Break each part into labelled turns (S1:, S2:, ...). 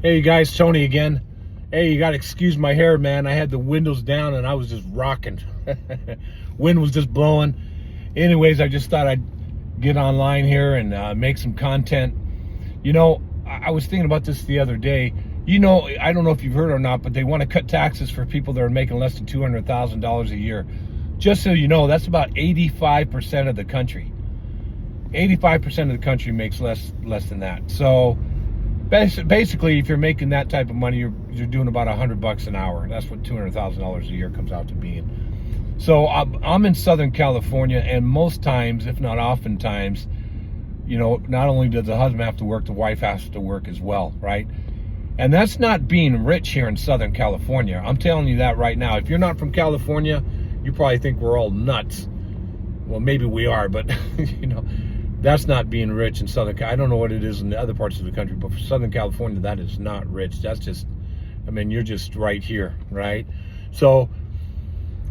S1: Hey, you guys, Tony again. Hey, you got to excuse my hair, man. I had the windows down and I was just rocking. Wind was just blowing. Anyways, I just thought I'd get online here and make some content. You know, I was thinking about this the other day. You know, I don't know if you've heard or not, but they want to cut taxes for people that are making less than $200,000 a year. Just so you know, that's about 85% of the country. 85% of the country makes less than that. So basically, if you're making that type of money, you're doing about $100 an hour. That's what $200,000 a year comes out to being. So I'm in Southern California, and most times, if not oftentimes, you know, not only does the husband have to work, the wife has to work as well, right? And that's not being rich here in Southern California. I'm telling you that right now. If you're not from California, you probably think we're all nuts. Well, maybe we are, but you know, that's not being rich in Southern. I don't know what it is in the other parts of the country, but for Southern California, that is not rich. That's just, I mean, you're just right here, right? So,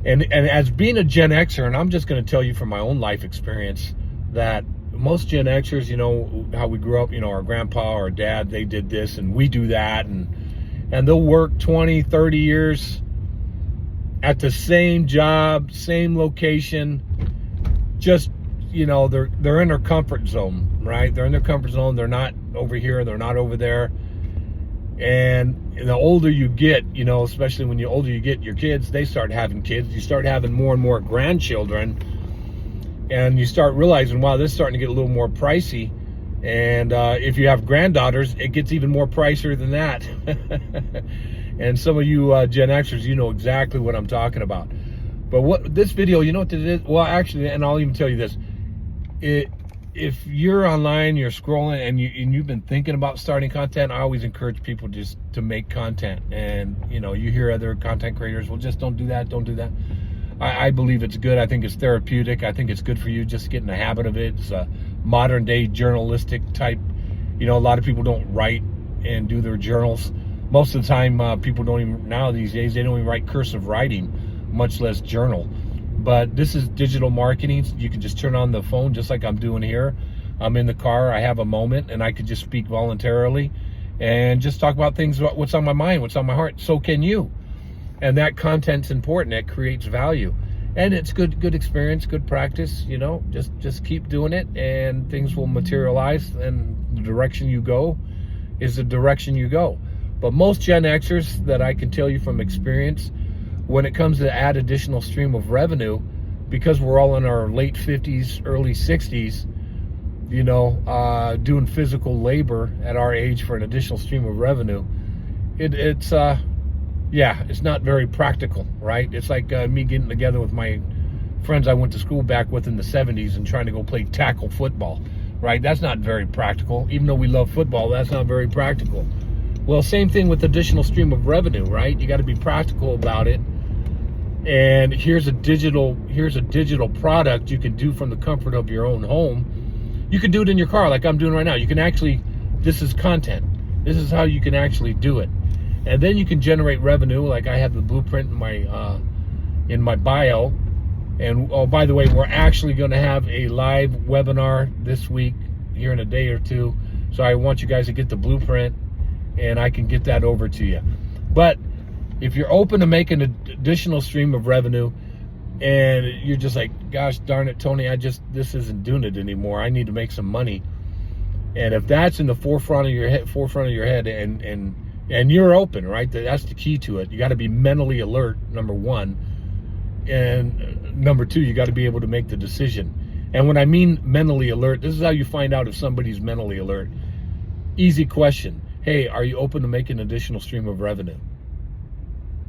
S1: and as being a Gen Xer, and I'm just going to tell you from my own life experience that most Gen Xers, you know, how we grew up, you know, our grandpa or dad, they did this and we do that, and they'll work 20, 30 years at the same job, same location, just, you know, they're in their comfort zone, right? They're in their comfort zone. They're not over here. They're not over there. And the older you get, you know, especially when the older you get, your kids, they start having kids. You start having more and more grandchildren. And you start realizing, wow, this is starting to get a little more pricey. And if you have granddaughters, it gets even more pricier than that. And some of you Gen Xers, you know exactly what I'm talking about. But what this video, you know what it is? Well, actually, and I'll even tell you this. If you're online, you're scrolling, and you've been thinking about starting content, I always encourage people just to make content. And you know, you hear other content creators, well, just don't do that, don't do that. I believe it's good. I think it's therapeutic. I think it's good for you just to get in the habit of it. It's a modern day journalistic type. You know, a lot of people don't write and do their journals. Most of the time, people don't even, now these days, they don't even write cursive writing, much less journal. But this is digital marketing. You can just turn on the phone just like I'm doing here. I'm in the car, I have a moment, and I could just speak voluntarily and just talk about things, what's on my mind, what's on my heart. So can you. And that content's important. It creates value. And it's good experience, good practice, you know. Just keep doing it and things will materialize, and the direction you go is the direction you go. But most Gen Xers that I can tell you from experience, when it comes to add additional stream of revenue, because we're all in our late 50s, early 60s, you know, doing physical labor at our age for an additional stream of revenue, it's not very practical, right? It's like me getting together with my friends I went to school back with in the 70s and trying to go play tackle football, right? That's not very practical. Even though we love football, that's not very practical. Well, same thing with additional stream of revenue, right? You got to be practical about it. And here's a digital product you can do from the comfort of your own home. You can do it in your car like I'm doing right now. You can actually, this is content. This is how you can actually do it. And then you can generate revenue, like I have the blueprint in my bio. And oh, by the way, we're actually going to have a live webinar this week, here in a day or two. So I want you guys to get the blueprint, and I can get that over to you. But if you're open to making an additional stream of revenue, and you're just like, gosh darn it, Tony, this isn't doing it anymore. I need to make some money. And if that's in the forefront of your head, and you're open, right? That's the key to it. You got to be mentally alert, number one. And number two, you got to be able to make the decision. And when I mean mentally alert, this is how you find out if somebody's mentally alert. Easy question. Hey, are you open to making an additional stream of revenue?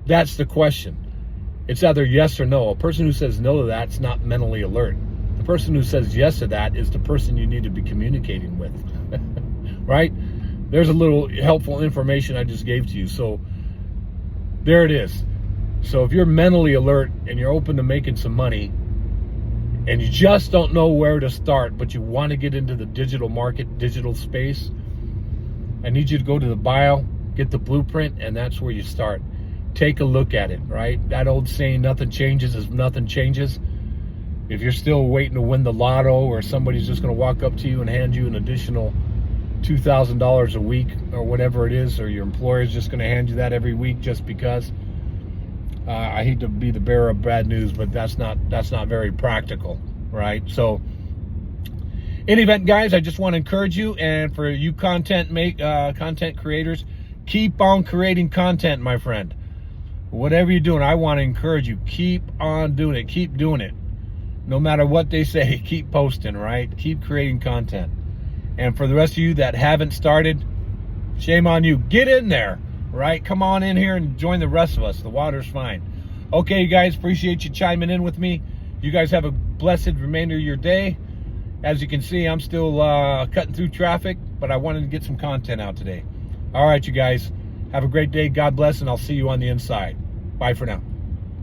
S1: That's the question. It's either yes or no. A person who says no to that's not mentally alert. The person who says yes to that is the person you need to be communicating with, right? There's a little helpful information I just gave to you. So there it is. So if you're mentally alert and you're open to making some money and you just don't know where to start, but you want to get into the digital market, digital space, I need you to go to the bio, get the blueprint, and that's where you start. Take a look at it, right? That old saying, nothing changes as nothing changes. If you're still waiting to win the lotto, or somebody's just going to walk up to you and hand you an additional $2,000 a week or whatever it is, or your employer is just going to hand you that every week just because. I hate to be the bearer of bad news, but that's not very practical, right? So, in any event, guys, I just want to encourage you, and for you content creators, keep on creating content, my friend. Whatever you're doing, I want to encourage you. Keep on doing it. Keep doing it. No matter what they say, keep posting, right? Keep creating content. And for the rest of you that haven't started, shame on you. Get in there, right? Come on in here and join the rest of us. The water's fine. Okay, you guys, appreciate you chiming in with me. You guys have a blessed remainder of your day. As you can see, I'm still cutting through traffic, but I wanted to get some content out today. All right, you guys, have a great day. God bless, and I'll see you on the inside. Bye for now.